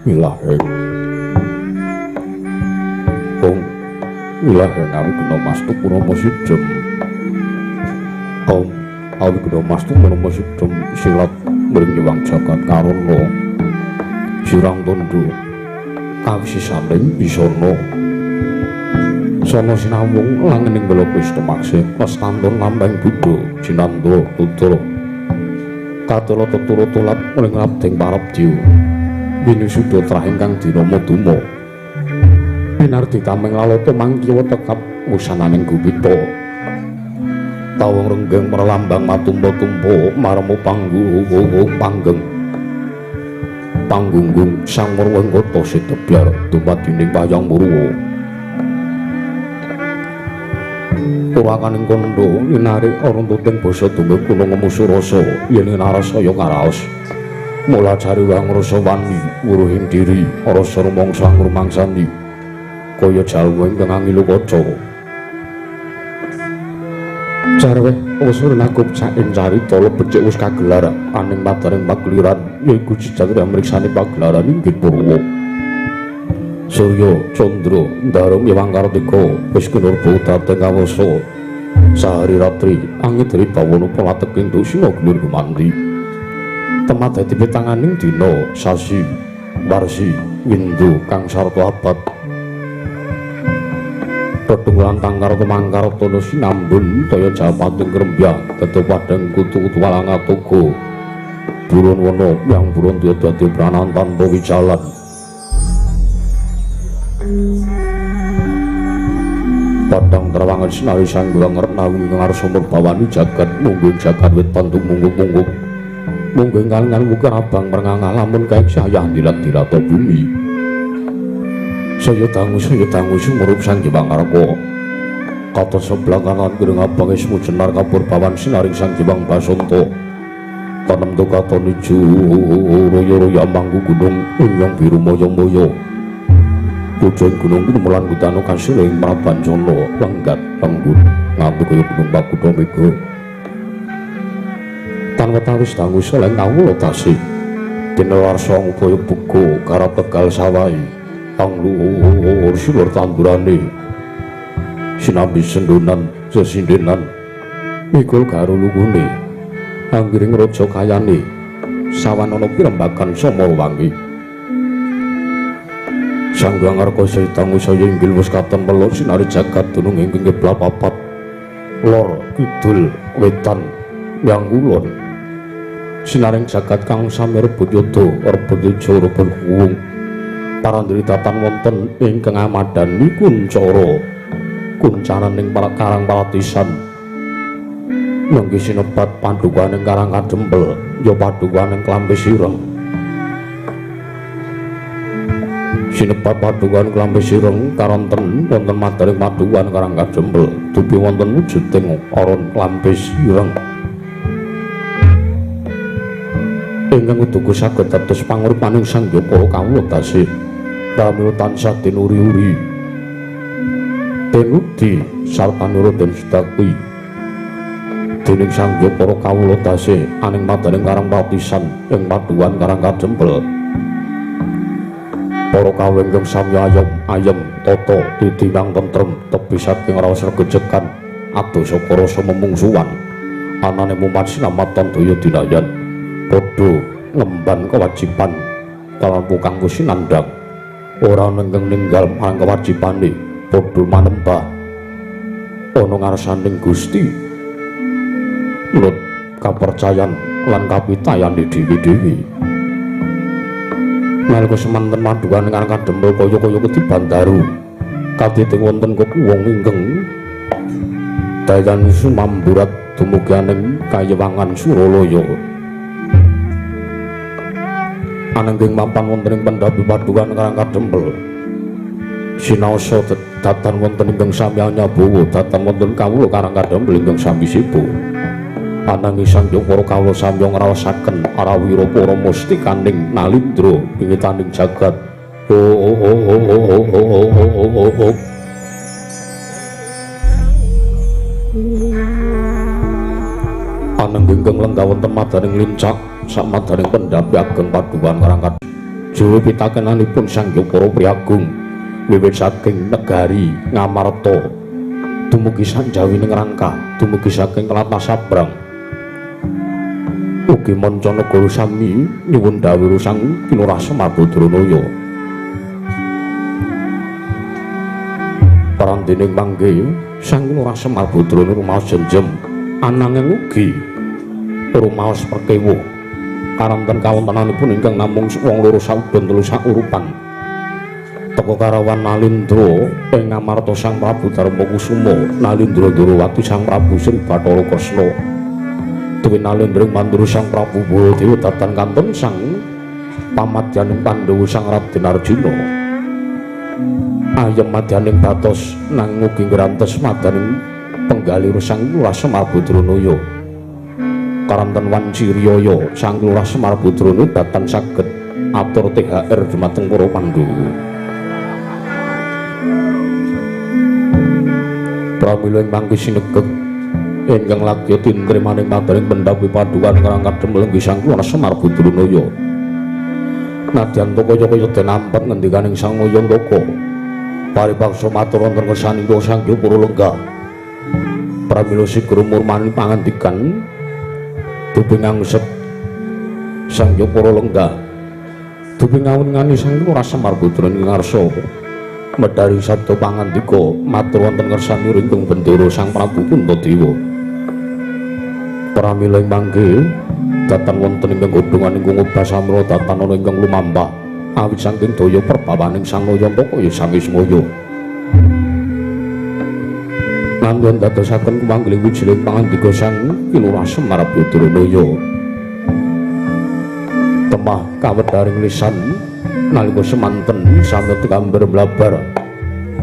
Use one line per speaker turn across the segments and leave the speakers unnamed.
ilahe Om ilahe ngawi guna mastu purama sidhem Om awi guna mastu purama sidhem silat mring nyuwang jagat karana sirang tondo kawisisane bisana sono sinawung langening bala Krishna maksih lestantun lambang Buddha jinanda tutur katula tuturu tulat muring rabding parabdiwa winisuda trah ingkang dinama Duma pinardi tameng lalata mangkiwa tekap wusananing gupita tawang renggeng merlambang matumpa-tumpa maremu panggung panggunggung sang murwengkata sedebyar dumadining wayang murwa Purwakaning kondo ninarik runtuting basa tumrap kuna ngemusu rasa yen narasaya karaos mula jari wang rasa wani wuruhing diri rasa rumangsa ngrumangsani kaya jalwa ingkang angilu kaca jarwe usur nakup saking carita lebecik wis kagelar aning madaring pagliran yaiku jejak mriksani pagelaran inggih Purwa Surya Candra ndarum Hyang Kartika wis kinurba dhateng kawasa sahari ratri angin dari bawana palateking dosina gulur gumanti temat dadi pitanganing dina sasi warsi windu kang sarta abad Pedungulan tangkar kemangkar tono sinambun daya japating krembyah dadi padang kutu-kutu walangatoga buron wana yang buron dadi pranan tanpa wijalan padang terwangan sinari sanggulang ngernawi ngarsa merbawani jagat munggung jagat wit pantuk munggung-munggung munggung kalingan wukir abang merenganga lamun kaik syayah dilat-dilata bumi saya tangu sumurup sang Hyang Kartika kata sebelah kanan kireng abang ismu jenar kapur bawan sinaring sang Hyang Basanta tanem to kata nuju royo-royo mangku gunung inyong biru moyo-moyo Pucuk gunung kumulan kutano kasiring Prabancana lenggat lenggut nganti kaya gunung Pakuta mega tan wetawis dangu seleng kawula tasih tinelarsa ngupaya buka garap Tegal Sawai angluhur silur tandurane sinambi sendonan sesindenan mikul karo lungune anggiring raja kayane sawanana pirembagan sama wangi Sang Hyang Kartika tangu saya inggil wis katon melo sinari jagat dunung ing pinggir papat lor kidul wetan yang kulon sinaring jagat kang sami rebut yudha rebut yuja rebut kuwung parandritatan wonten ingkang amadani kuncara kuncananing para karang palatisan nangge sinebat pandukaning karang kadempel ya padukaning klambi sireng sinebat padukan klambi sireng karonten wonten madaring padukan karang kadempel dupi wonten wujuding aran klambi sireng ingkang utuga saged dados panguripaning sang Japa kawula tasih pramila tansah tinuri-uri tenudi sarta nurut den sedakti dening sang Japa kawula tasih aning madaring karang patisan ing padukan karang kadempel para kawenging samya ayem tata didinang tentrem tebi saking raos regejekan adosa rasa memungsuhan anane mumat sinamatan daya dinayan padha ngemban kewajiban kalampu kanggo sinandhang ora ninggal marang kewajibane padha manembah ana ngarsaning Gusti nurut kapercayan lan kapitayan dhewe-dhewe nalika semanten padukan karang kadempel kaya-kaya ketiban daru kadheting wonten kekuwung ingkang dayan sumamburat dumugi aning kayewangan Suralaya ananging mapan wonten ing pendhapi padukan karang kadempel sinaosa datan wonten ingkang sami nyabawa datan wonten kawula karang kadempel ingkang sami sibu ananging sang Japa kawula samya ngraosaken arawira para mustikaning nalindra pingitaning jagat ananging ingkang lenggah wonten madaning lincak sak madaning pendhapi ageng padukan karang Jawa pitakenanipun Sangya para priyagung wiwit saking negari Ngamarta dumugi sanjawining rangka dumugi saking tlatah Sabrang ugi mancanegara sami nyuwun dawuh Sang Kinurah Semar Badranaya parandening mangke Sang Kinurah Semar Badranaya rumaos jenjem ananging ugi rumaos perkewo karanten kawontenanipun ingkang namung wong loro saudon telu saurupan teka karawan Nalindra ing ngamarta Sang Prabu Darmakusuma Nalindra Ndrawati Sang Prabu Sri Bathara Kresna duwe Nalindra mandura Sang Prabu Baladewa datan kanten Sang pamadyaning Pandhawa Sang Raden Arjuna ayem madyaning batos nanging ugi ngrantes madaning penggalih Sang Kinurah Semar Badranaya karanten Wanci Riyaya Sang Kinurah Semar Badranaya datan saged atur THR dhumateng para Pandhawa pramila ing mangke sinegeg ingkang lagya tintrimaning madaning pendhawi padukan karang kadhem lenggih Sang Kinurah Semar Badranaya nadyan to kaya den ampet ngendikaning Sang Nayantaka paripaksa matur wonten kersanipun Sang Puralengga pramila sigra murmani pangandikan duping ngangset Sang Puralengga duping ngawuningani Sang Kinurah Semar Badranaya ngarsa medhari sabda pangandika matur wonten kersanipun ingkang bendera Sang Prabu Puntadewa pramila ing mangke datan wonten ingkang godhongan ingkang Basamra datan ana ingkang lumampah awit saking daya perbawaning Sang Nayantaka ya Sang Ismaya nandhan dadosaken kumanggiling wijining pangandika Sang Kinurah Semar Badranaya temah kawedharing lisan nalika semanten sami gambar blabar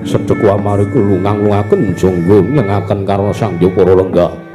sedheku amarga lungang-lungaken jangga nyengaken karna Sang Puralengga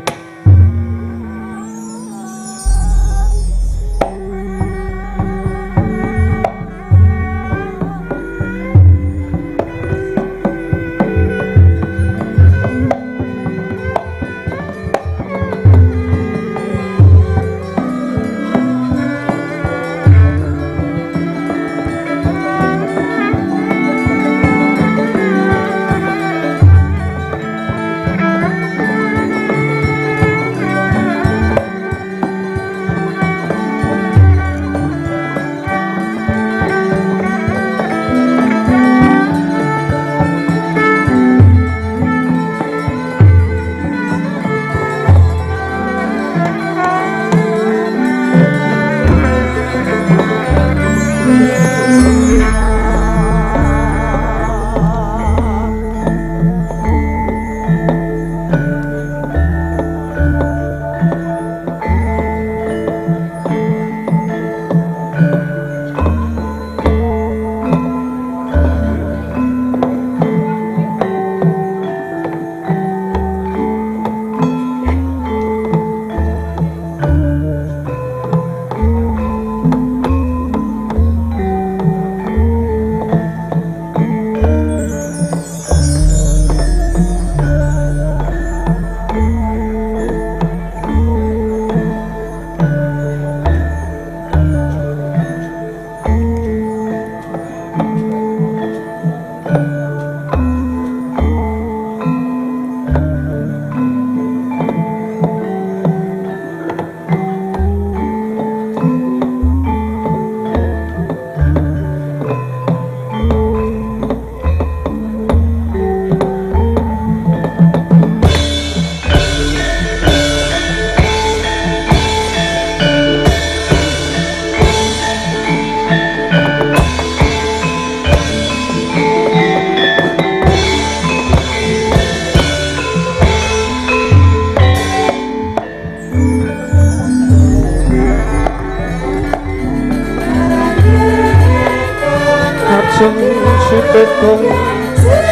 Tekung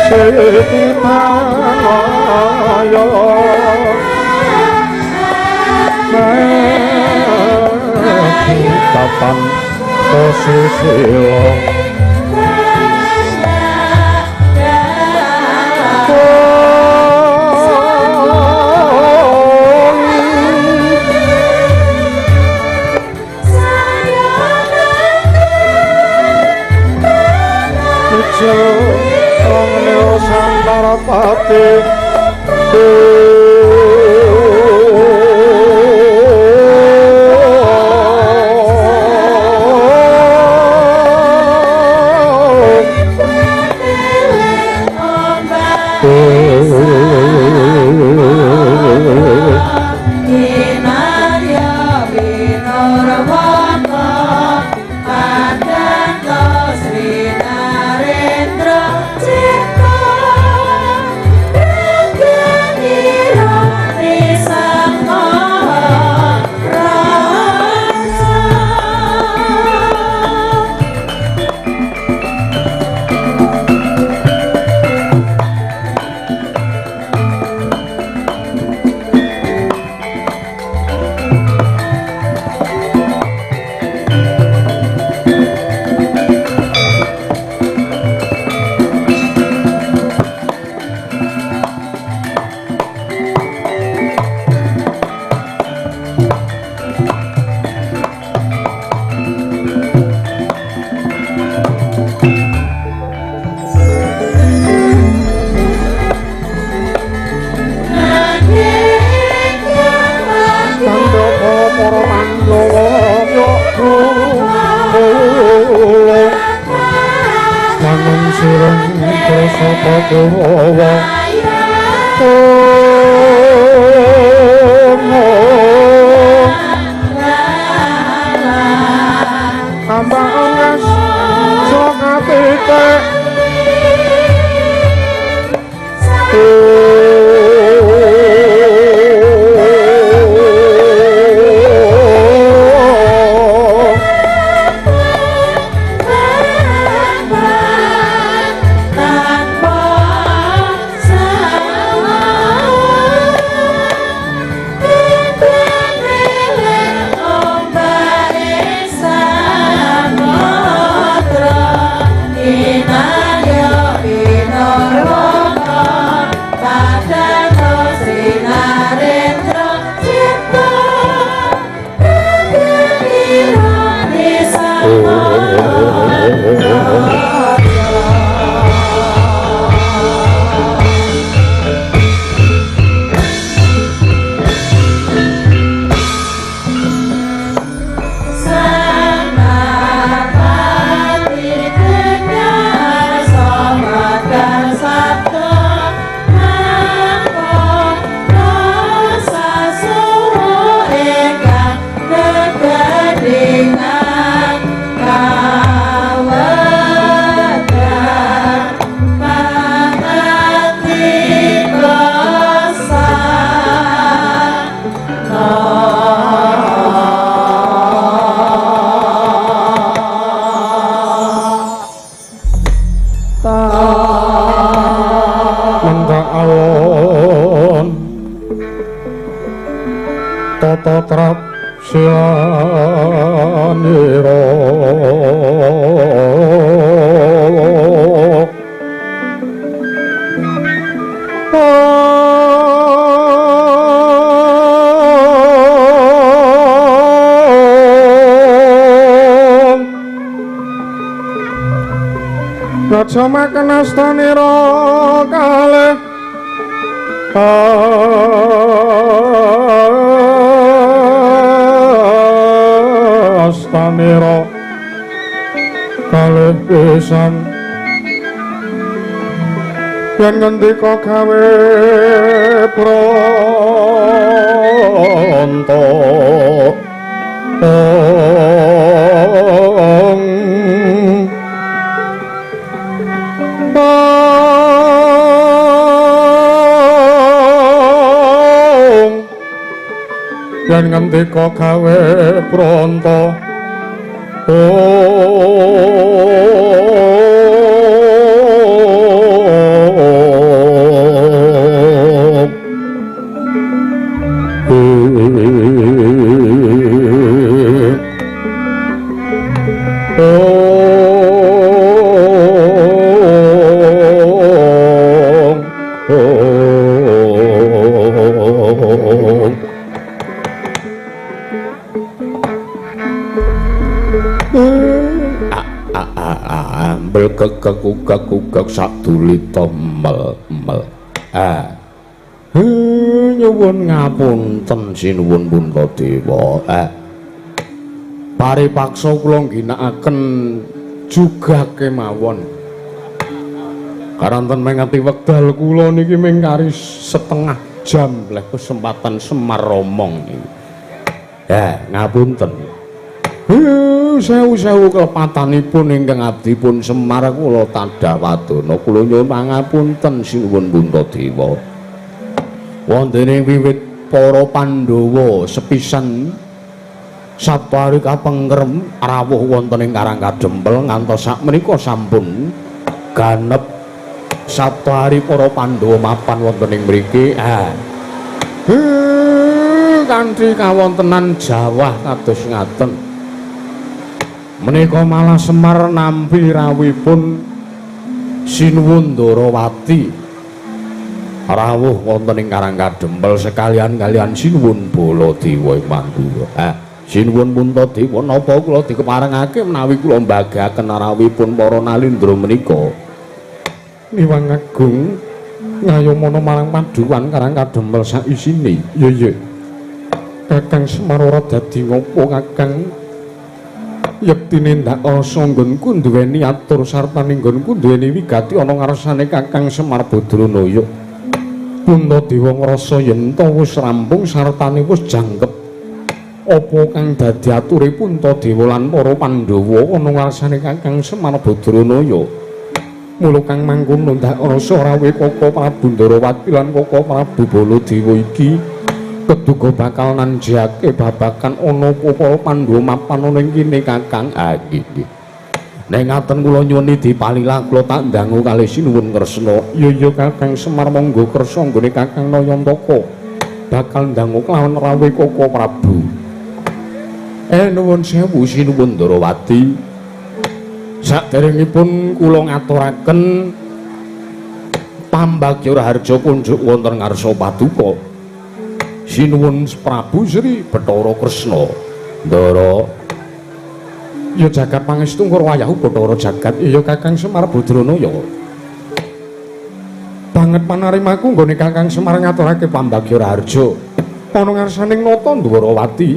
Setimaya Kapan Kosusilo Raja Makanasthanira kalih Astanira kalih pisan yen ngendika gawe pronto yen ngendika gawe pronto
ambel gegek saduli tomel mel nyuwun ngapunten sinuwun Puntadewa paripaksa kula ngginakaken juga kemawon karanten mengati wekdal kula niki mung kari setengah jam leh kesempatan Semar romong niki ngapunten sewu-sewu kelepatanipun ingkang abdipun Semar kula tadhawadana kula nyuwun pangapunten sinuwun Puntadewa wonten ing wiwit para Pandhawa sepisan sapari kapengkerem rawuh wonten ing Karangkadempel ngantos sakmenika sampun ganep sapari para Pandhawa mapan wonten ing mriki kanthi kawontenan jawah kados ngaten menika malah Semar nampi rawuhipun sinuwun Ndarawati rawuh wonten ing Karangkadempel sekalian kalian sinuwun Baladewa Mandura sinuwun Puntadewa napa kula dikeparengake menawi kula mbagaken rawuhipun para nalindra menika Niwang Agung ngayomana marang paduan Karangkadempel sak isine iya Kakang Semar ora dadi ngopo Kakang yektine ndak rasa nggonku duweni atur sartane nggonku duweni wigati ana ngarsane Kakang Semar Badranaya Puntadewa ngrasa yen ta wis rampung sartane wis jangkep apa kang dadi ature Puntadewa lan para Pandhawa ana ngarsane Kakang Semar Badranaya mula kang mangkono ndak rasa rawuh Koko Prabu Ndarawati lan Koko Prabu Baladewa iki keduga bakal nanjake babakan ana apa para Pandhawa mapan ana ing kene Kakang nggih nek ngaten kula nyuwun dipalila kula tak ndangu kalih sinuwun Kresna iya Kakang Semar monggo kersa nggone Kakang Nayantaka bakal ndangu kelawan rawuh Koko Prabu nuwun sewu sinuwun Ndarawati saderengipun kula ngaturaken pambagya raharja kunjuk wonten ngarsa paduka sinuwun Prabu Sri Bathara Kresna Ndara ya jagat pangestu Ngurwayahu Bathara jagat iya Kakang Semar Badranaya banget panarimaku nggone Kakang Semar ngaturake pambagya raharja ana ngarsaning nata Ndarawati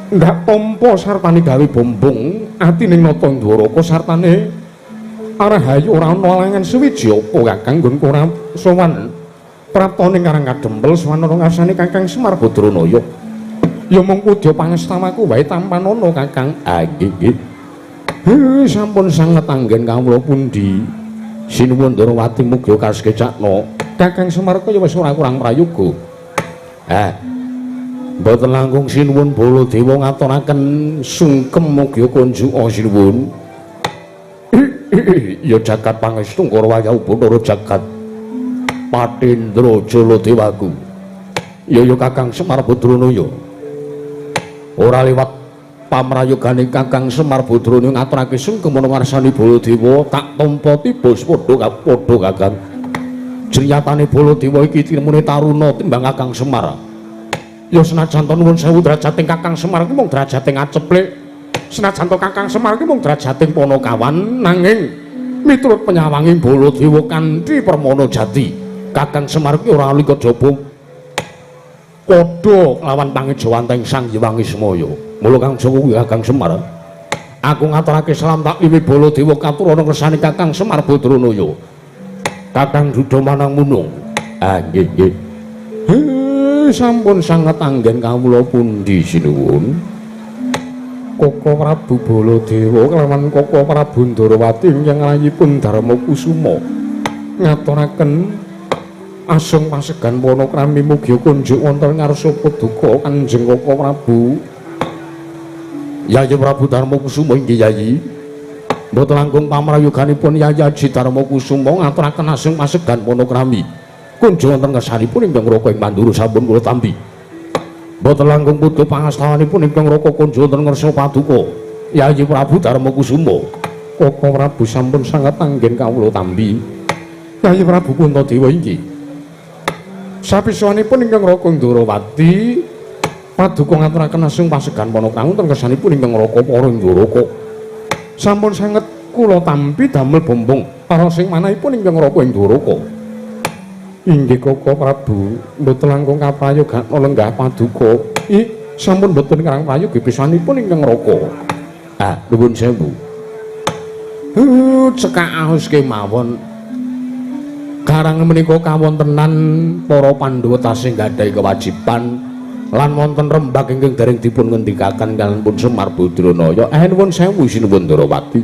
ndak tampa sartane gawe bombong atining nata Ndwaraka sartane arahayu ora ana alangan suwiji apa Kakang nggon ora sowan praptane Karangkadempel sawana ngarsane Kakang Semar Badranaya ya mung kudya pangestamaku wae tampan ana Kakang nggih sampun sanget anggen kawula pundi sinuwun Ndarawati mugi kasekecakna Kakang Semar kaya wis ora kurang prayoga mboten langkung sinuwun Baladewa ngaturaken sungkem mugi kunjuk sinuwun ya jagat pangestu Ngurwayahu Bathara jagat Patindra Jaladewaku ya Kakang Semar Badranaya ora liwat pamrayogane Kakang Semar Badranaya ngaturake sungkem ana ngarsane Baladewa tak tampa tibus padha Kakang jriyatane Baladewa iki tinemune taruna timbang Kakang Semar ya senajan to nuwun sewu drajating Kakang Semar ki mung drajating aceplik senajan to Kakang Semar ki mung drajating Panakawan nanging miturut penyawanging Baladewa kanthi permana jati Kakang Semar ki ora alika jaba padha lawan pangejawanteng Sang Hyang Wismaya mula Kang Jawa kuwi Kakang Semar aku ngaturake salam tak wiwi Baladewa katur ana kersane Kakang Semar Badranaya Kakang Duda manang munung nggih sampun sanget anggen kawula pundi sinuwun Koko Prabu Baladewa kelawan Koko Prabu Ndarawati ingkang rayipun Darmakusuma ngaturaken asung pasegan panakrami mugi kunjuk wonten ngarsa paduka Kanjeng Koko Prabu Yayi Prabu Darmakusuma inggih Yayi mboten langkung pamrayoganipun Yayi Aji Darmakusuma ngaturaken asung pasegan panakrami kunjuk wonten ngarsanipun ingkang Raka ing Mandura sampun kula tampi mboten langkung putu pangastawanipun ingkang Raka kunjuk wonten ngarsa paduka Yayi Prabu Darmakusuma Koko Prabu sampun sanget anggen kawula tampi Yayi Prabu Puntadewa inggih sapisanipun ingkang Raka Ndarawati paduka ngaturaken asung pasegan panakrami wonten ngarsanipun ingkang Raka para Ndwaraka
sampun sanget kula tampi damel bombong para sing manahipun ingkang raka ing Dwaraka. Inggih Koko Prabu, mboten langkung kaprayogan lenggah paduka. Sampun mboten karang prayogi pisanipun ingkang raka.
Nuwun sewu. Cekak aos kemawon. Karang menika kawontenan para Pandhawa tasih gadhahi kewajiban lan wonten rembag ingkang dereng dipun ngendikaken kaliyan pun Semar Badranaya. Nuwun sewu Sinuwun Darawati.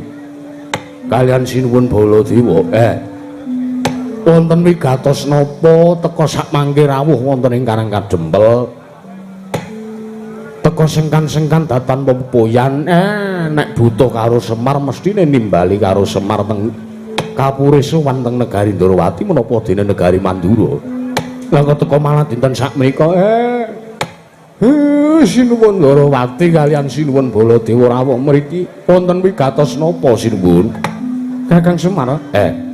Kaliyan Sinuwun Baladewa. Wonten wigatos napa teka sak mangke rawuh wonten ing Karang Kadempel? Teka sengkan-sengkan datan pepoyan. Nek butuh karo Semar mestine nimbali karo Semar teng Kapure sowan teng negari Ndrawati menapa dene negari Mandura. Lah kok teka malah dinten sak menika Sinuwun Ndrawati kaliyan Sinuwun Baladewa rawuh mriki wonten wigatos napa Sinuwun?
Kakang Semar,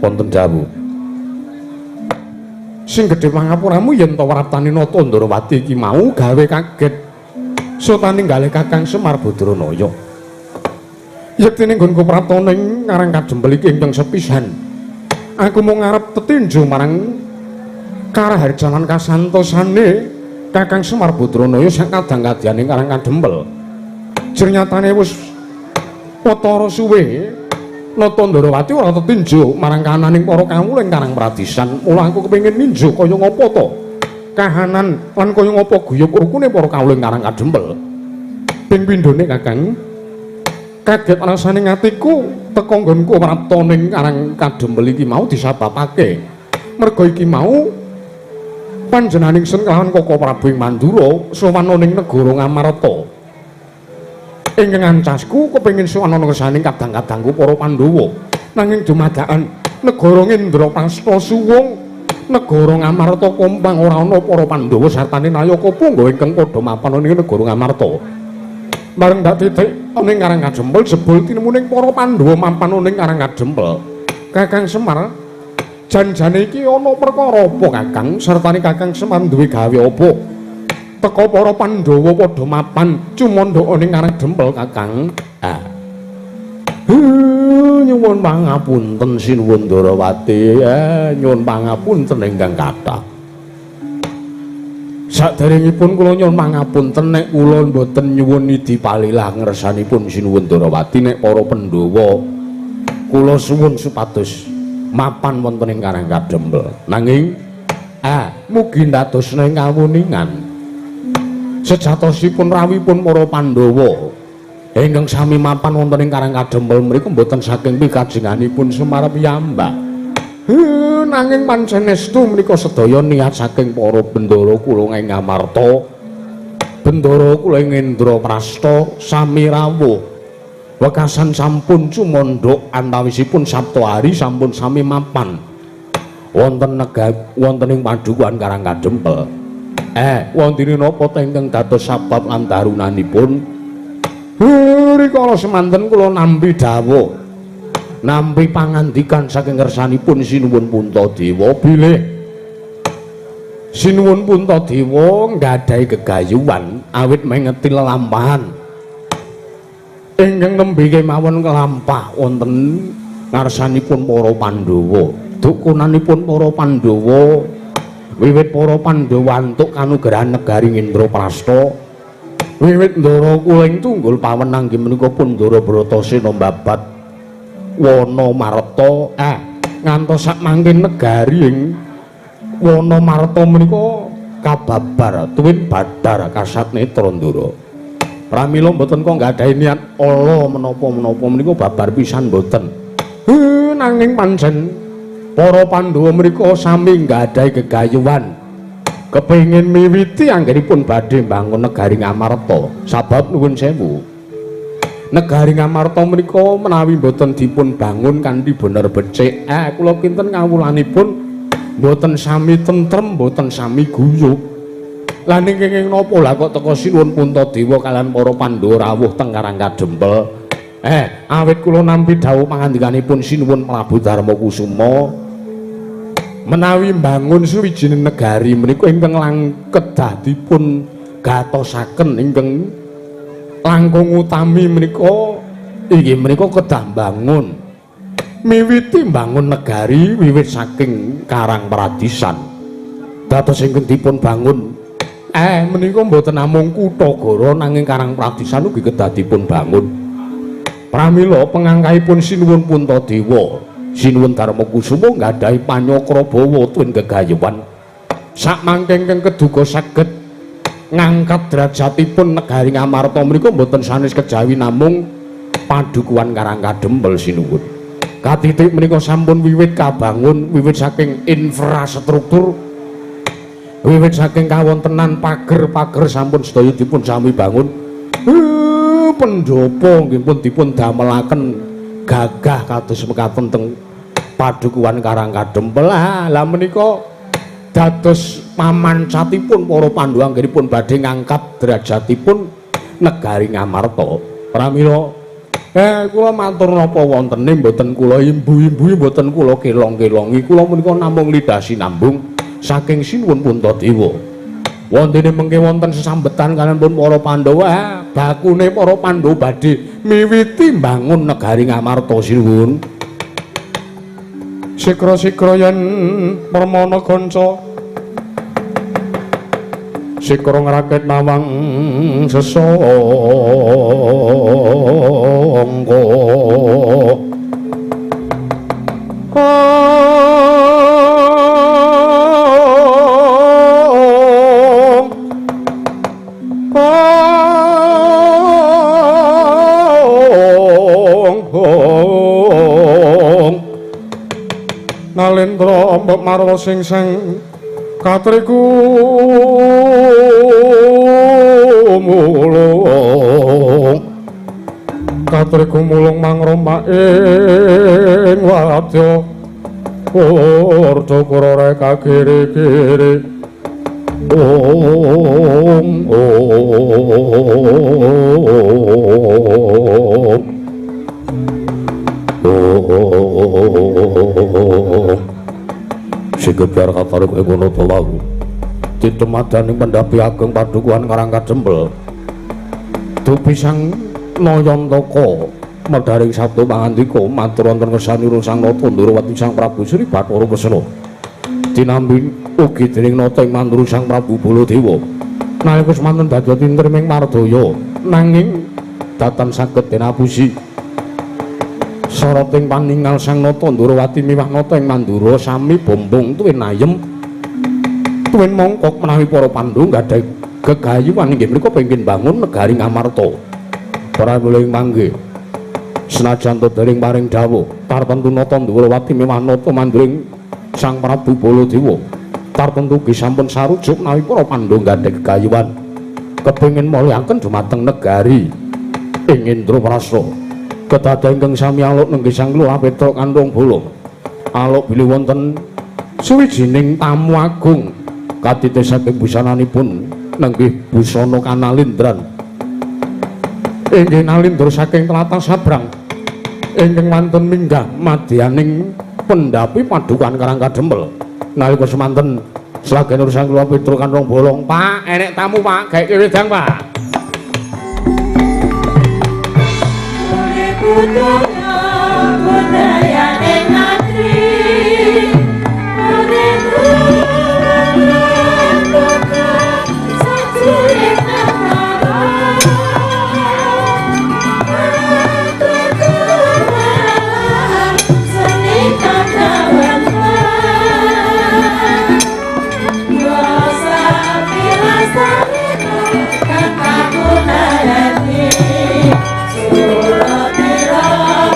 wonten dawuh.
Sing gedhe pangapuramu yen to wraptane nata Ndrawati iki mau gawe kaget. Sotane nggale Kakang Semar Badranaya. Yektine nggonku praptana ing Karang Kadempel iki ingkang sepisan. Aku mung ngarep tetinju marang karaharjanan kasantosane Kakang Semar Badranaya sak kadang-kadang ing Karang Kadempel. Jernyatane wis watara suwe nata Ndrawati ora tetinju marang kananing para kawula ing Karang Pradisan. Mula aku kepengin ninju kaya ngapa to? Kahanan lan kaya ngapa guyub rukune para kawula ing Karang Kadempel. Ping pindhone Kakang kaget rasane atiku teka nggonku praptana ing Karang Kadempel iki mau disababake merga iki mau panjenenganing Sen kelawan Koko Prabu ing Mandura sowan ning negara Ngamarta. Ingkang ancasku kepengin sowan ana kersaning kadang-kadangku para Pandhawa nanging dumadakan negara Ngendraprasta suwung negara Ngamarta kompang ora ana para Pandhawa sartane Nayaka Pungga ingkang padha mapan ning negara Ngamarta. Mareng dak titik ning Karang Kadempel jebul tinemuning para Pandhawa mapan ning Karang Kadempel. Kakang Semar, janjane iki ana perkara apa Kakang? Sartane Kakang Semar duwe gawe apa? Teka para Pandhawa padha mapan cumandha ning Karang Kadempel Kakang. Nyuwun pangapunten Sinuwun Darawati. Nyuwun pangapunten ingkang kathah. Saderengipun kula nyuwun pangapunten nek kula mboten nyuwun idi palilah ngersanipun Sinuwun Darawati nek para Pandhawa kula suwun supados mapan wonten ing Karang Kadempel. Nanging mugi ndadosna kawuningan sejatosipun rawipun para Pandhawa ingkang sami mapan wonten ing Karang Kadempel mriku mboten saking pikajenganipun Semar piyambak. Nanging pancenestu menika sedaya niat saking para bendara kula ing Ngamarta, bendara kula ing Ngendraprasta sami rawuh. Wekasan sampun cumandha antawisipun Sabtu hari sampun sami mapan wonten wonten ing padukuhan Karang Kadempel. Wonten napa ta ingkang dados sabab lan darunanipun? Rikala semanten kula nampi dawuh nampi pangandikan saking ngersanipun Sinuwun Puntadewa bilih Sinuwun Puntadewa nggadahi gegayuhan awit mengeti lelampahan ingkang nembe kemawon kelampah wonten ngarsanipun para Pandhawa. Dukunanipun para Pandhawa wiwit para Pandhawa antuk kanugrahan negari Ngendraprasta wiwit Ndara Kuling tunggul pawenang inggih menika pun Ndara Bratasena mbabat Wanamarta ngantos sak mangkin negari ing Wanamarta menika kababar tuwin badar kasat netra Ndara. Pramila mboten kok nggadahi niat ala menapa-menapa menika babar pisan mboten. Nanging pancen para Pandhawa menika sami nggadahi gegayuhan kepengin miwiti anggenipun badhe mbangun negari Ngamarta. Sabab nuwun sewu negari Ngamarta menika menawi mboten dipun bangun kanthi bener becik kula kinten kawulanipun mboten sami tentrem mboten sami guyub. Lah ning kenging napa lah kok teka Sinuwun Puntadewa kaliyan para Pandhawa rawuh teng Karang Kadempel. Awit kula nampi dawuh pangandikanipun Sinuwun Prabu Darmakusuma menawi mbangun suwijining negari menika ingkang kedah dipun gatosaken ingkang langkung utami menika inggih menika kedah bangun miwiti bangun negari wiwit saking Karang Pradisan dados ingkang dipun bangun menika mboten namung Kutagara nanging Karang Pradisan ugi kedah dipun bangun pramila pengangkahipun Sinuwun Puntadewa Sinuwun Darmakusuma nggadahi panyakra-bawa tuwin gegayewan sakmangke ingkang keduga saged ngangkat derajatipun negari Ngamarta menika mboten sanes kejawi namung padukuhan Karang Kadempel Sinuwun. Katitik menika sampun wiwit kabangun wiwit saking infrastruktur wiwit saking kawontenan pager-pager sampun sedaya dipun sami bangun. Pendopo nggih pun dipun damelaken gagah kados mekaten teng padukuhan Karang Kadempel. Lah menika dados pamancatipun para Pandhawa anggenipun badhe ngangkat derajatipun negari Ngamarta. Pramila kula matur napa wontene mboten kula imbu-imbu mboten kula kelong-kelongi kula menika namung lidah sinambung saking Sinuwun Puntadewa. Wontene mengke wonten sesambetan kaliyan pun para Pandhawa bakune para Pandhawa badhe miwiti mbangun negari Ngamarta Sinuwun. Sikra-sikra yen permana kanca sikra ngrakit nawang sesangga Nalendra mbok marwa sing katriku mulung katriku mulung mangroma ing wadya Urdakara reka kiri-kiri Sigebyar katarik ekono telawu ditemadaning pendhapi ageng padukuhan Karang Kadempel dupisang Nayantaka medharing sabda pangandika matur wonten kersanipun Sang Nata Ndarawati Sang Prabu Sri Bathara Pesena dinambi ugi dening nata ing manduru Sang Prabu Baladewa nalika semanten dadya tintriming mardaya nanging datan saged dinapusi sarating paningal Sang Nata Ndarawati miwah nata ing mandura sami bombong tuwin ayem tuwin mongkok menawi para Pandhawa nggadahi gegayuhan inggih menika pengin bangun negari Ngamarta. Para muling mangke senajan dereng paring dawuh tartemtu nata Ndarawati miwah nata mandring Sang Prabu Baladewa tartemtu ugi sampun sarujuk menawi para Pandhawa nggadahi gegayuhan kepengin mulyaken dhumateng negari ing Indraprastha. Kedadah ingkang sami aluk nenggih Sang Lurah Petruk Kantong Bolong aluk bilih wonten suwijining tamu agung kadite saking busananipun nenggih busana kanalindran inggih nalindra saking tlatah Sabrang ingkang wonten minggah madyaning pendhapi padukuhan Karang Kadempel nalika semanten slagenipun Sang Lurah Petruk Kantong Bolong. Pak, enek tamu Pak, gawe wedang Pak.
Budaya negeri Surabaya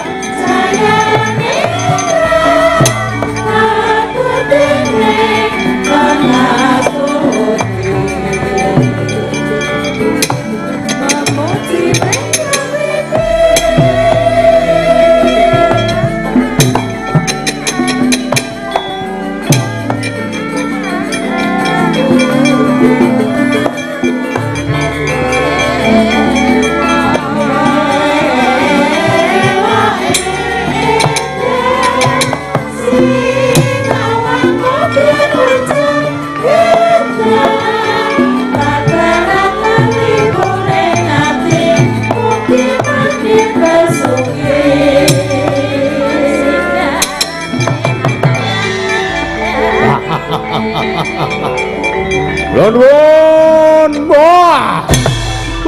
Nuwun, wah.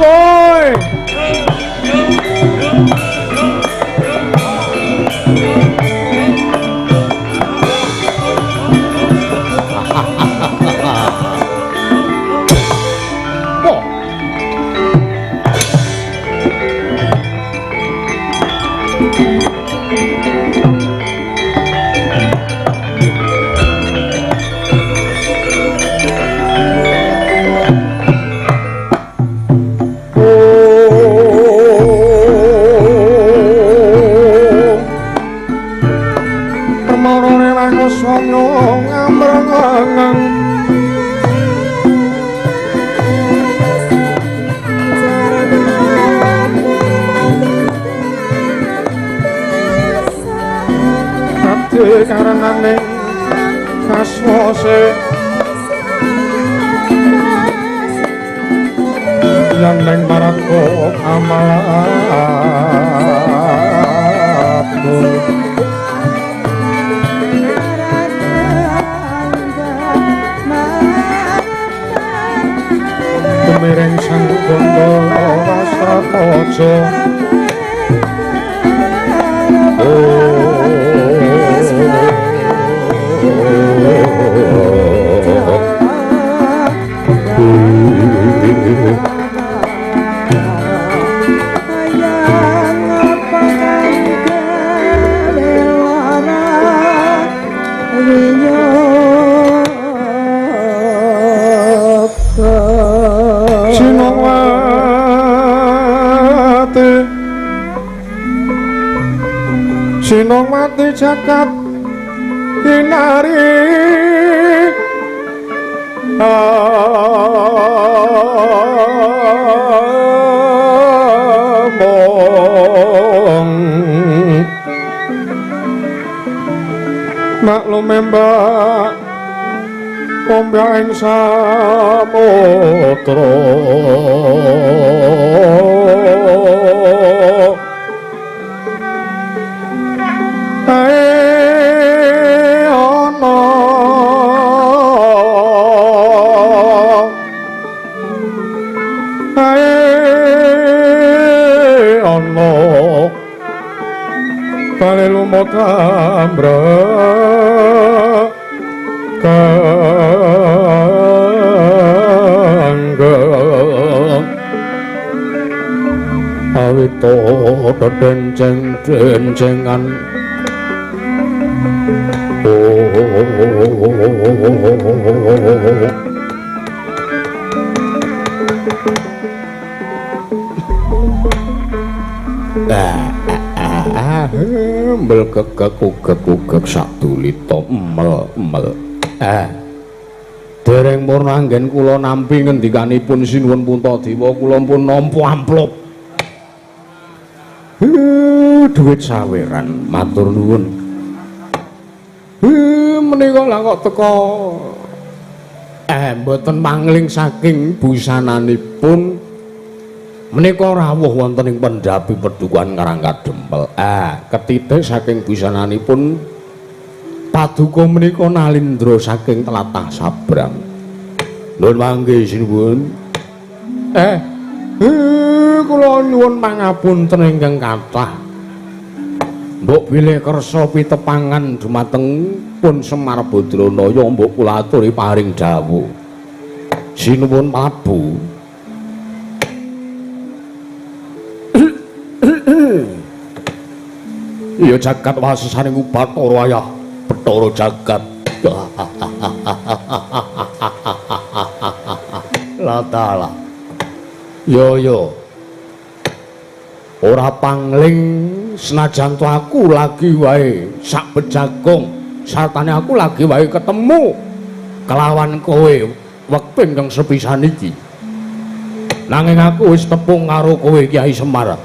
Boy. Karenane kaswase yang neng marako amalku Kemireng sang bondo wasrapojo Sinong mati jagat kinari among maklum mbak ombyang samudra Tambra kangga awito denceng-dencengan embel kekek satulita emel dereng purna anggen kula nampi ngendikanipun sinuwun Puntadewa kula pun nampa amplop duit saweran matur nuwun menika lha kok teka mboten mangling saking busananipun menika rawuh wonten ing pendhapi Padukuhan Karangkadempel. Ketitik saking busananipun paduka menika nalindra saking tlatah Sabrang. Nuwun mangke sinuwun. Kula nyuwun pangapunten ingkang kathah. Mbok bilih kersa pitepangan dumateng pun Semar Badranaya mbok kula aturi paring dawuh. Sinuwun Prabu. Iya jagat wasesaning Bathara Ayah Bathara jagat. Latala. Yo. Ora pangling senajan to aku lagi wae sak bejagong sartane aku lagi wae ketemu kelawan kowe wektu ingkang sepisan iki. Nanging aku wis tepung karo kowe Kyai Semar.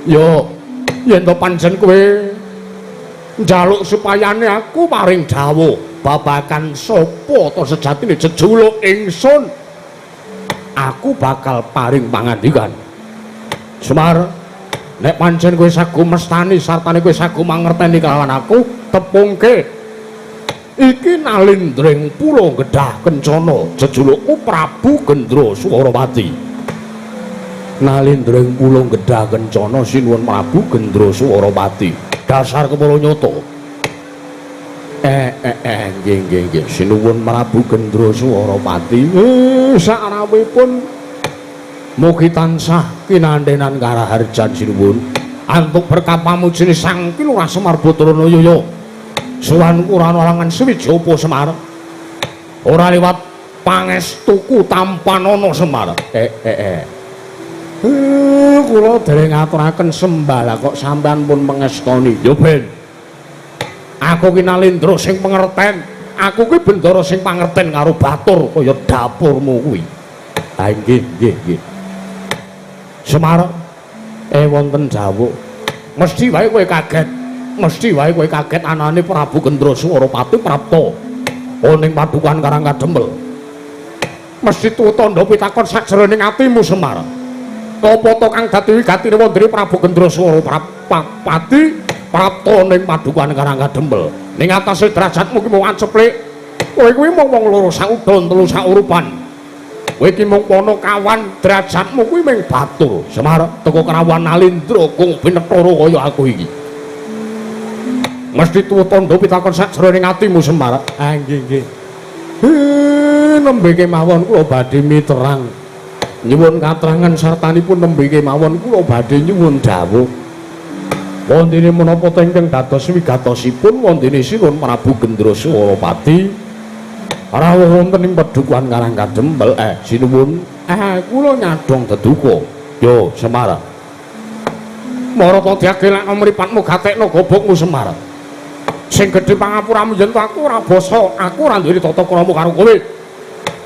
Yo yen to pancen kowe njaluk supayane aku paring dawuh babagan sapa to sejatine jejuluk ingsun, aku bakal paring pangandikan. Semar, nek pancen kowe sagu mestani sartane kowe sagu mangerteni kelawan aku, tepungke iki nalindring pulo Gedhah Kencana jejulukku Prabu Gendra Suwarawati. Nalindring pulo Gedhah Kencana sinuwun Prabu Gendra Suwarawati. Dasar kepala nyata. Nggih sinuwun Prabu Gendra Suwarawati. Sakrawipun mugi tansah kinandhenan karaharjan sinuwun antuk berkah pamujine Sang Kilurah Semar Badrana. Suwan Kurana Langan Swijapa Semar ora liwat pangestuku tampanana Semar. Kula dereng ngaturaken sembah kok sampean pun pangestoni. Yo Ben. Aku ki Nalendra sing pangerten. Aku ki Bendara sing pangerten karo batur kaya dapurmu kuwi. Ha nggih. Semar wonten dawuh. Mesti wae kowe kaget. Mesti wae kowe kaget anane Prabu Gendra Suwarawati prapta ning padukan Karang Kadempel. Mesti tuwa tandha pitakon sajroning atimu Semar. Apa to kang dadi wigatine wondene Prabu Gendra Suwarawati prapta ning padukan Karang Kadempel. Ning atase derajatmu ki mung anceplik. Kowe kuwi mung wong loro saudon telu saurupan. Kowe iki mung Panakawan, derajatmu kuwi mung batur. Semar teko Krawan Nalindra kung binethara kaya aku iki. Mesti tuwa tandha pitakon sajroning atimu Semar. Nggih. Nembe kemawon kula badhe miterang nyuwun katrangan sartanipun nembe kemawon kula badhe nyuwun dawuh. Wondene menapa ingkang dados wigatosipun wondene sinuwun Prabu Gendra Suwarawati rawuh wonten ing padukan Karang Kadempel. Sinuwun kula nyadong deduka. Yo Semar. Marata diagelak mripatmu gatekno gobokmu Semar. Sing gedhe pangapuramu yen aku ora basa, aku ora duwe tata krama karo kowe.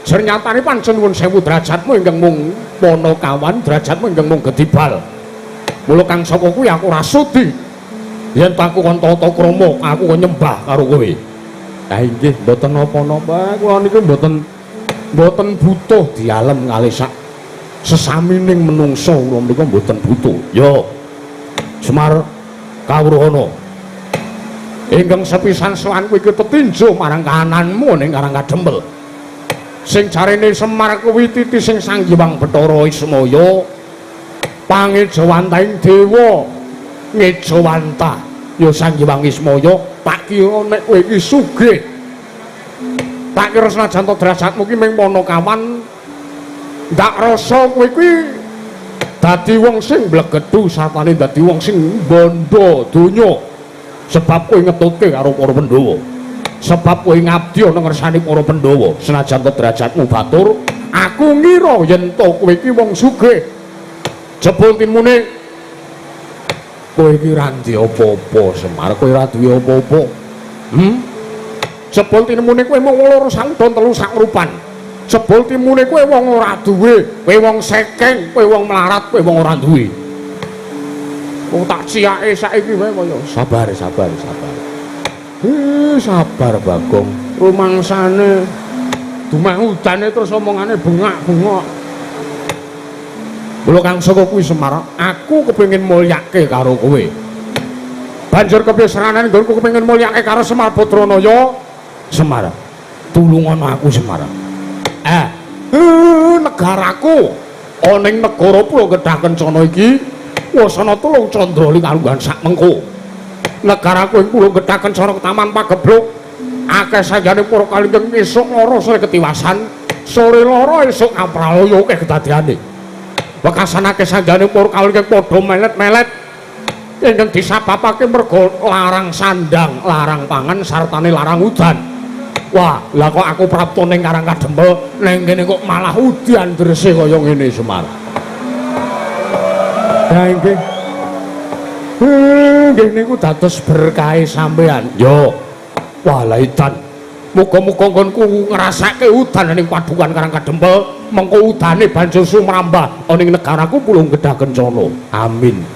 Ternyatane pancen nuwun sewu derajatmu ingkang mung Panakawan, derajatmu ingkang mung gedibal. Mula kang saka kuwi aku ora sudi yen aku kon tata krama, aku kon nyembah karo kowe. Inggih, mboten napa-napa. Kula niku mboten butuh dialem kalih sak sesamining menungso, kula menika mboten butuh. Yo. Semar kawruhana. Ingkang sepisan sowan kuwi tetinjo marang kahananmu ning Karang Kadempel. Sing jarene Semar kuwi titi sing Sanghyang Bathara Ismaya pangejawantaing dewa ngejawanta ya Sanghyang Ismaya tak kira nek kowe iki sugih. Tak kira senajan to derajatmu ki mung Panakawan ndak rasa kowe kuwi dadi wong sing blegedu sapane dadi wong sing bondo donya. Sebab kowe ngetutke karo para Pandhawa. Sebab kowe ngabdi ana ngersani para Pandhawa. Senajan to derajatmu batur, aku ngira yen to kowe iki wong sugih. Jebul timune kowe iki ra ndek apa-apa, Semar. Kowe ra duwe apa-apa. Jebul timune kowe mung loro saudon telu sakrupan. Jebul timune kowe wong ora duwe, kowe wong sekeng, kowe wong melarat, kowe wong ora duwe. Wong tak ciake saiki wae kaya sabar. Sabar Bagong. Rumangsane dumeh udane terus omongane bengak-bengok. Mula kang saka kuwi Semar, aku kepengin mulyake karo kowe. Banjur kepiye seranane nggonku kepengin mulyake karo Semar Badranaya. Semar, tulungono aku Semar. Negaraku ana ing negara Pulo Gedhah Kencana iki wasana tulung Candrali kalunggan sak mengko. Negaraku ing Pulo Gedhah Kencana Ketaman Pagebluk akeh sanjane para kalingking esuk lara sore ketiwasan, sore lara esuk kapralaya akeh kedadeane. Wekasan akeh sanjane para kalingking padha melet-melet ingkang disababake merga larang sandang, larang pangan sartane larang udan. Wah, lah kok aku prapta ning Karang Kadempel, ning kene kok malah udan drese kaya ngene Semar. Nggih. Nggih niku dados berkahe sampean. Yo. Wah, la edan. Muga-muga nggonku ngrasake udan ning padukan Karang Kadempel, mengko udane banjur sumrambah ning negaraku Pulo Gedhah Kencana. Amin.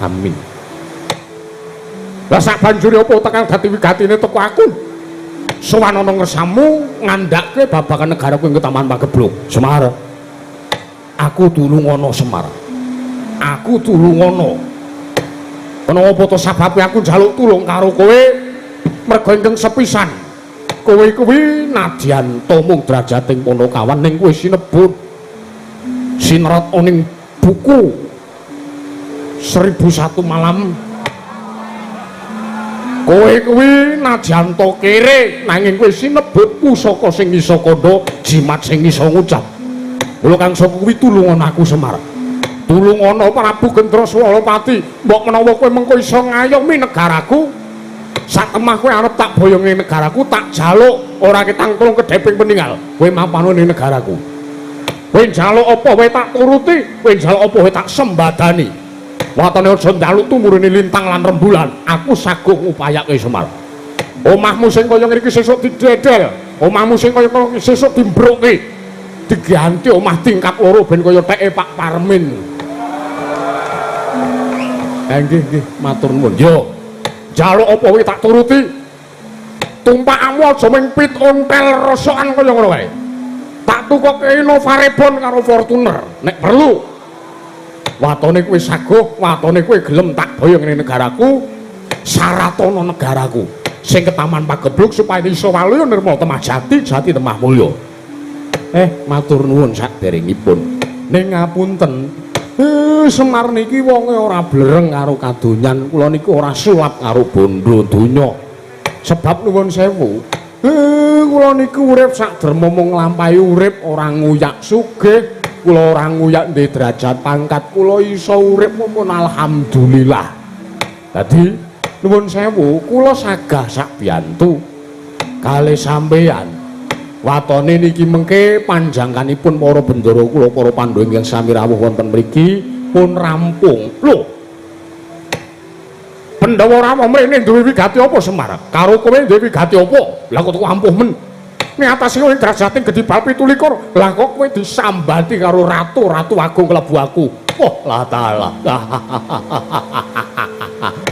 Lah sak banjure apa tekan dadi wigatine teko aku? Sowan ana ngersamu ngandhake babagan negaraku ing Ketaman Pagebluk. Semar. Aku tulungono Semar. Aku tulungono. Ana apa to sababe aku njaluk tulung karo kowe? Merga ingkang sepisan kowe kuwi nadyan to mung drajating Punakawan ning kowe sinebut sinerat ning buku 1001 malam. Kowe kuwi nadyan to kere nanging kowe sinebut pusaka sing isa kandha, jimat sing isa ngucap. Kula kang saka kuwi tulungan aku Semar. Tulungono Prabu Gendra Swalapati, mbok menawa kowe mengko iso ngayomi negaraku, sak temah kowe arep tak boyongi negaraku, tak jaluk ora ketangklung kedheping peninggal. Kowe mapan ning negaraku. Kowe njaluk apa wae tak turuti, kowe njaluk apa wae tak sembadani. Watane aja njaluk tumurune lintang lan rembulan, aku sagung upayake Semar. Omahmu sing kaya ngriki sesuk didedel, omahmu sing kaya sesuk dimbroke, diganti omah tingkat loro ben kaya teke Pak Parmin. Nggih, matur nuwun. Yo, njaluk apa wae tak turuti. Tumpakmu aja ming pit ontel rosokan kaya ngono wae. Tak tukoke Novarebon karo Fortuner nek perlu. Watone kowe saguh, watone kowe gelem tak boyong ning negaraku, saratana negaraku. Sing ketaman pagebluk supaya iso waluya nirma temah jati, jati temah mulya. Matur nuwun saderengipun. Ning ngapunten. Semar niki wonge ora blereng karo kadonyan, kula niku ora sulap karo bondo donya. Sebab nuwun sewu, kula niku urip sak derma mung nglampahi urip, ora nguyak sugih, kula ora nguyak ndek derajat pangkat, kula iso urip mung alhamdulillah. Dadi nuwun sewu, kula sagah sak biyantu kalih sampeyan. Watone niki mengke panjangkanipun para bendara kula para Pandhawa ingkang sami rawuh wonten mriki pun rampung. Lho. Pandhawa rawuh mrene duwe wigati apa Semar? Karo kowe duwe wigati apa? Lah kok ampuh men. Niatase kowe drajating gedhi bal 17. Lah kok kowe disambati karo ratu agung klebu aku. Oh, la taala.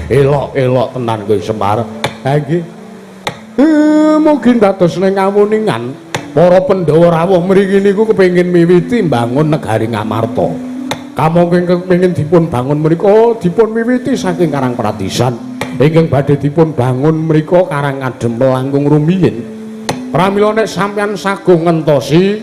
Elok tenan kowe Semar. Ha nggih. Mungkin dados ning kawuningan para Pandhawa rawuh mriki niku kepengin miwiti mbangun negari Ngamarta. Kamangke kepengin dipun bangun mriku dipun miwiti saking Karang Pratisan ingkang badhe dipun bangun mriku Karang Adem langkung rumiyin. Pramila nek sampeyan sagung ngentosi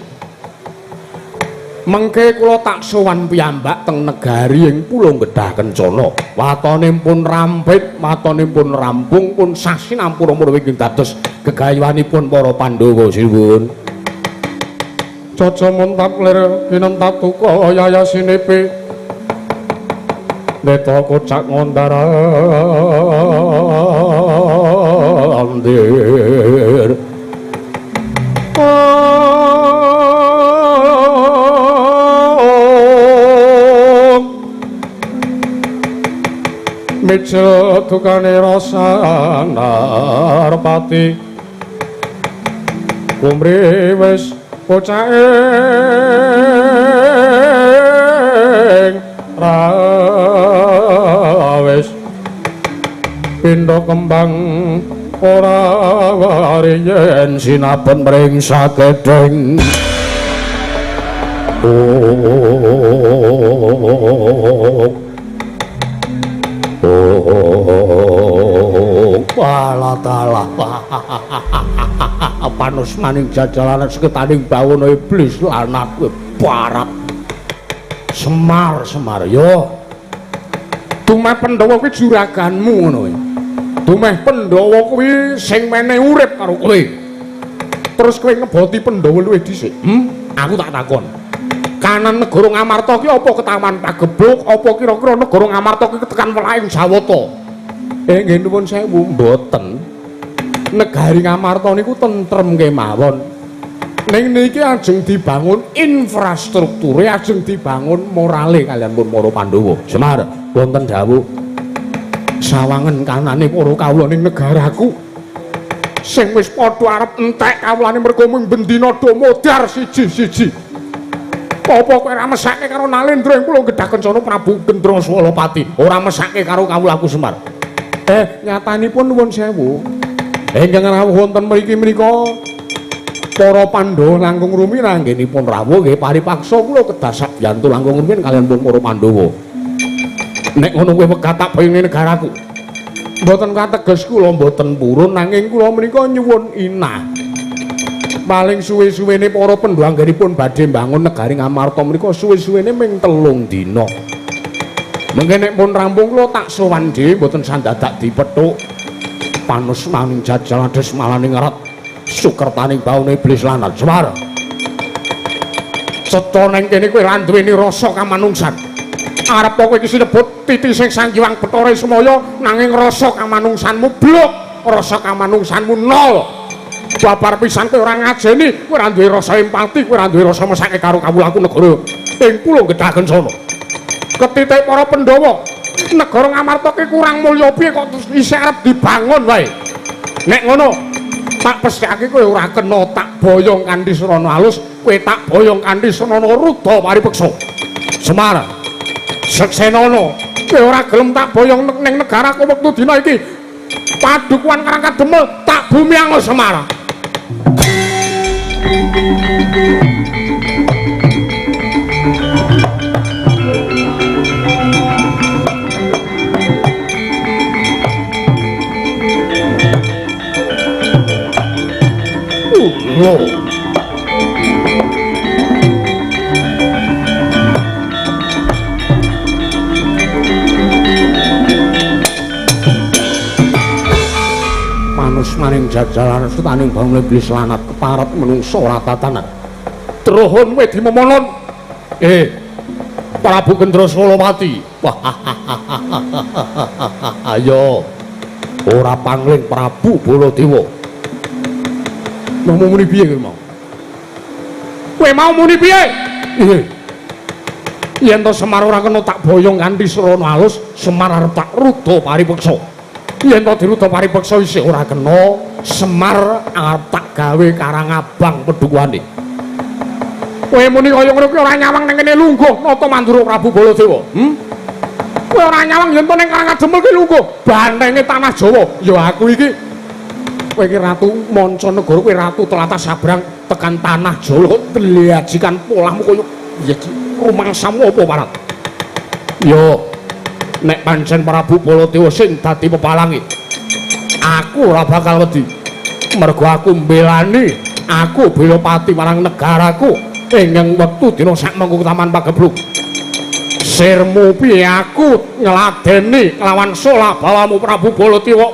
mengke kula tak sowan piyambak teng negari ing Pulau Gedhah Kencana. Watone pun rampit, watone pun rampung, pun sasi nampura-mura ingkang dados gegayuhanipun para Pandhawa sinuwun. Caca montap lir kinentap tuka yayasinepe. Neta kocak ngondarandir. Meja tukane rasa narpati kumri wis pocaeng rawes pindha kembang ora wariyen sinapun mring sagedheng Walatala panus maning jajalan seketaning bawana iblis lanat kowe parap Semar yo tumeh Pandhawa kuwi juraganmu ngono kuwi tumeh Pandhawa kuwi sing meneh urip karo kowe terus kowe ngeboti Pandhawa luwih dhisik aku tak takon kanan negara Ngamarta ki apa ketaman pagebluk apa kira-kira negara Ngamarta ki tekan welaing Jawata nggih nuwun sewu mboten negari Ngamarta niku tentrem kemawon ning niki ajeng dibangun infrastrukture ajeng dibangun morale kalian pun para Pandhawa Semar wonten dawuh sawangen kanane para kawula ning negaraku sing wis padha arep entek kawulane mergo mung bendina do modar siji-siji apa kowe ora mesake karo Nalendra ing Pulau Gedhah Kencana Prabu Gendra Swalapati ora mesake karo kawulaku Semar nyatanipun nuwun sewu ingkang rawuh wonten mriki menika para Pandhawa langkung rumiyin anggenipun rawuh nggih paripaksa kula kedah sabyantu langkung rumiyin kaliyan pun para Pandhawa nek ngono kowe wegat tak bayane negaraku Mboten kateges kula mboten purun nanging kula menika nyuwun inah. Paling suwe-suwene para penduduk anggenipun badhe mbangun negari Ngamarta menika suwe-suwene ming 3 dina. Mengke nek pun rampung kula tak sowan dhewe mboten sandadak dipethuk. Panus maning jajal ades malaning ngerat sukertaning baune iblis lanat Semar. Setya ning kene kowe ra duweni rasa kamanungsan. Arep kowe iki sinebut titi sing Sanghyang Bathara Semaya nanging rasa kamanungsanmu blok, rasa kamanungsanmu nol. Babar pisan kowe ora ngajeni, kowe ora duwe rasa empati, kowe ora duwe rasa mesake karo kawulaku negara ing pulau Gedhagen sono. Ketitik para Pandhawa, negara Ngamarta ki kurang mulya piye kok isih arep dibangun wae. Nek ngono, tak pesthekake kowe ora kena tak boyong kanthi srana alus, kowe tak boyong kanthi srana rudha paripeksa. Semar, Seksenana, kowe ora gelem tak boyong ning negaraku wektu dina iki. Padukuhan Karang Kademel tak bumiang Semar. Manus maning jajalan sutaning bangun iblis lanat keparat menungso ora tatanan. Drohon wedi memolon. Prabu Gendra Solowati. Ayo. Ora pangling Prabu Baladewa. Mau muni piye kowe mau? Kowe mau muni piye? Yen to Semar ora kena tak boyong kanthi srana alus, Semar arep tak rudha paripeksa. Yen to dirudha paripeksa isih ora kena, Semar arep tak gawe Karang Abang pedukuhane. Kowe muni kaya ngono kuwi ora nyawang ning kene lungguh nata mandura Prabu Baladewa. Kowe ora nyawang yen to ning Karang Kademel ki lungguh, bantenge tanah Jawa. Ya aku iki kowe iki ratu manca negara, kowe ratu tlatah sabrang tekan tanah Jawa diliajikan polahmu kaya iki rumangsamu apa parat. Yo nek pancen Prabu Baladewa sing dadi pepalangi, aku ora bakal wedi. Mergo aku mbelani, aku bela pati marang negaraku ing wektu dina sakmengko taman pagebluk. Sirmu piye aku ngladeni lawan sola bawamu Prabu Baladewa.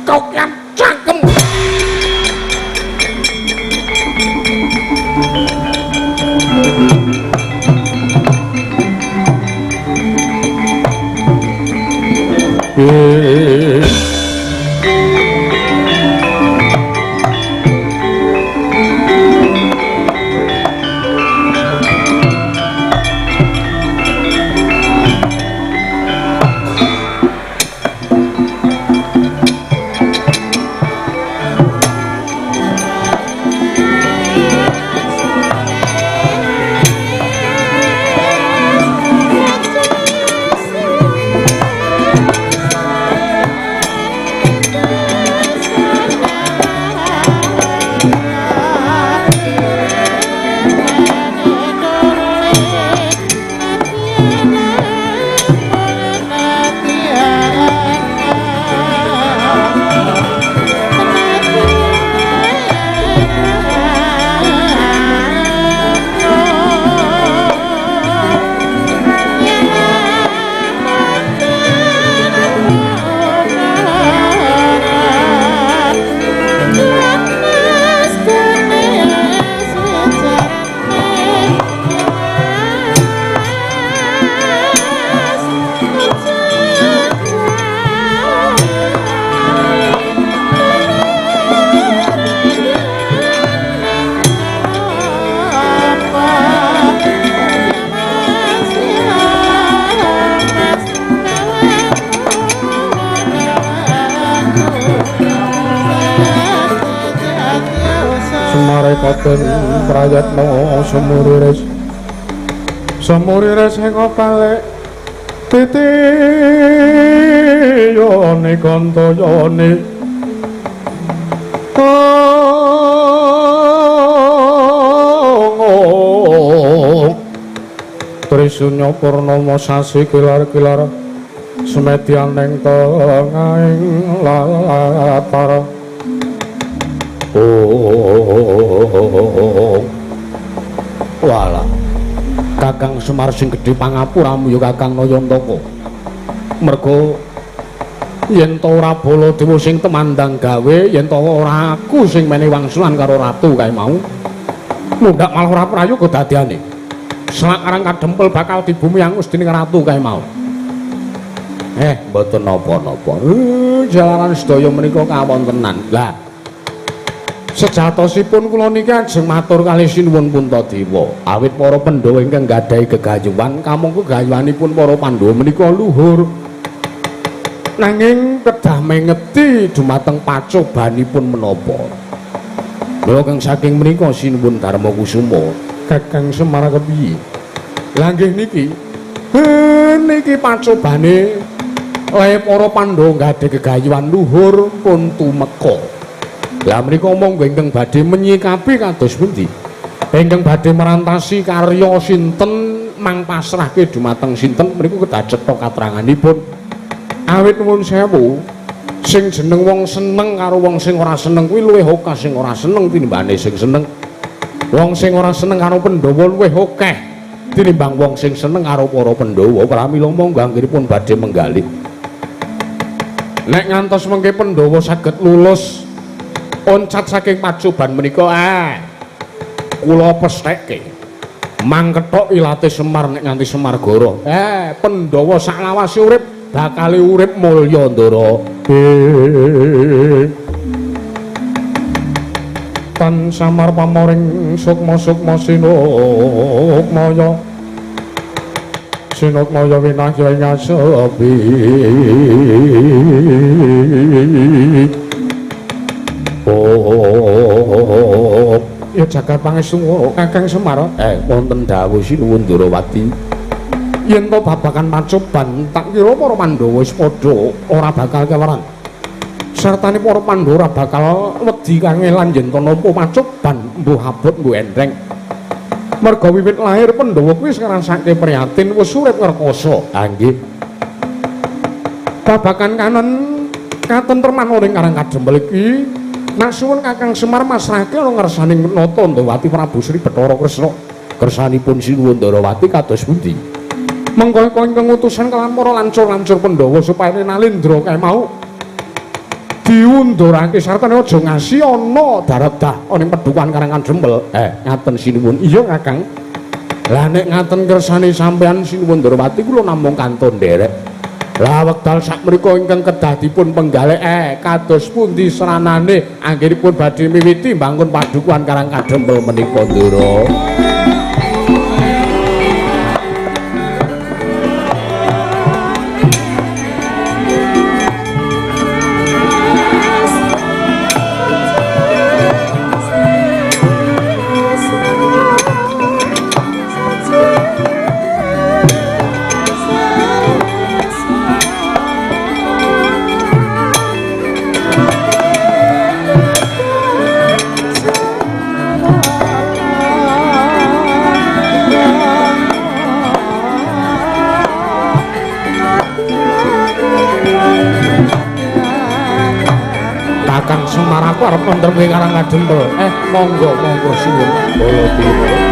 Kau kian cangkem. Kaden prayatno semuriris ing balik titiyane kantayane Trisunya purnama sasi kilar-kilar semedyan ning tengahing latar
walah Kakang Semar sing gedhe pangapuramu ya Kakang Nayantaka merga yen to ora Baladewa sing temandang gawe yen to ora aku sing menehi wangsulan karo ratu kae mau mundhak malah ora prayoga dadiane Sakarang kadempel bakal dibumi angus dening ratu kae mau mboten napa-napa jalaran sedaya menika kawontenan lah sejatosipun kula niki ajeng matur kalih sinuwun Puntadewa awit para Pandhawa ingkang gadhahi gegayuhan kamangka gegayuhanipun para Pandhawa menika luhur nanging kedah mengeti dumateng pacobanipun menapa mula kang saking menika sinuwun Darmakusuma Kakang Semar kepiye lha nggih niki niki pacobane lae para Pandhawa gadhah gegayuhan luhur pun tumeka lah menika monggo ingkang badhe menyikapi kados pundi ingkang badhe marantasi karya sinten mangpasrahke dumateng sinten mriku kedah cetha katranganipun awit nuwun sewu sing jeneng wong seneng karo wong sing ora seneng kuwi luwih akeh sing ora seneng tinimbane sing seneng wong sing ora seneng karo Pandhawa luwih akeh tinimbang wong sing seneng karo para Pandhawa pramila monggo anggenipun badhe menggalih nek ngantos mengke Pandhawa saged lulus oncat saking pacoban menika kula pestheke mangkethok ilate Semar nek nganti Semargara Pandhawa saklawase urip bakal urip mulya ndara tan Samar pamoring sukma-sukma sinukmaya sinukmaya winahya ing asepi ya jagat pangestu Kakang Semar wonten dawuh sinuwun Ndarawati yen to babakan pacoban tak kira para Pandhawa wis padha ora bakal kelaran sartane para Pandhawa ora bakal wedi kangelan yen to nampa pacoban mbuh abot mbuh enteng merga wiwit lahir Pandhawa kuwi ngrasake prihatin wis urip ngrekoso nggih babakan kanen katentreman ing Karang Kadempel iki nak suwun Kakang Semar masrahke ana ngersaning nata Ndawati Prabu Sri Bathara Kresna kersanipun sinuwun Ndarawati kados pundi mengko ingkang utusan kaliyan para lancur-lancur Pandhawa supaya Nalendra kae mau diundurake sartane aja ngasi ana daredah ana ing Padukan Karang Kadempel ngaten sinuwun iya Kakang lah nek ngaten kersane sampean sinuwun Ndarawati kula namung kantun nderek lah wekdal sakmenika ingkang kedah dipun penggalih kados pundi seranane anggenipun badhe miwiti mbangun Padukuhan Karang Kadempel menika Ndara Kakang Semar aku arep wonten ing Karang Kadempel monggo sinuwun Baladewa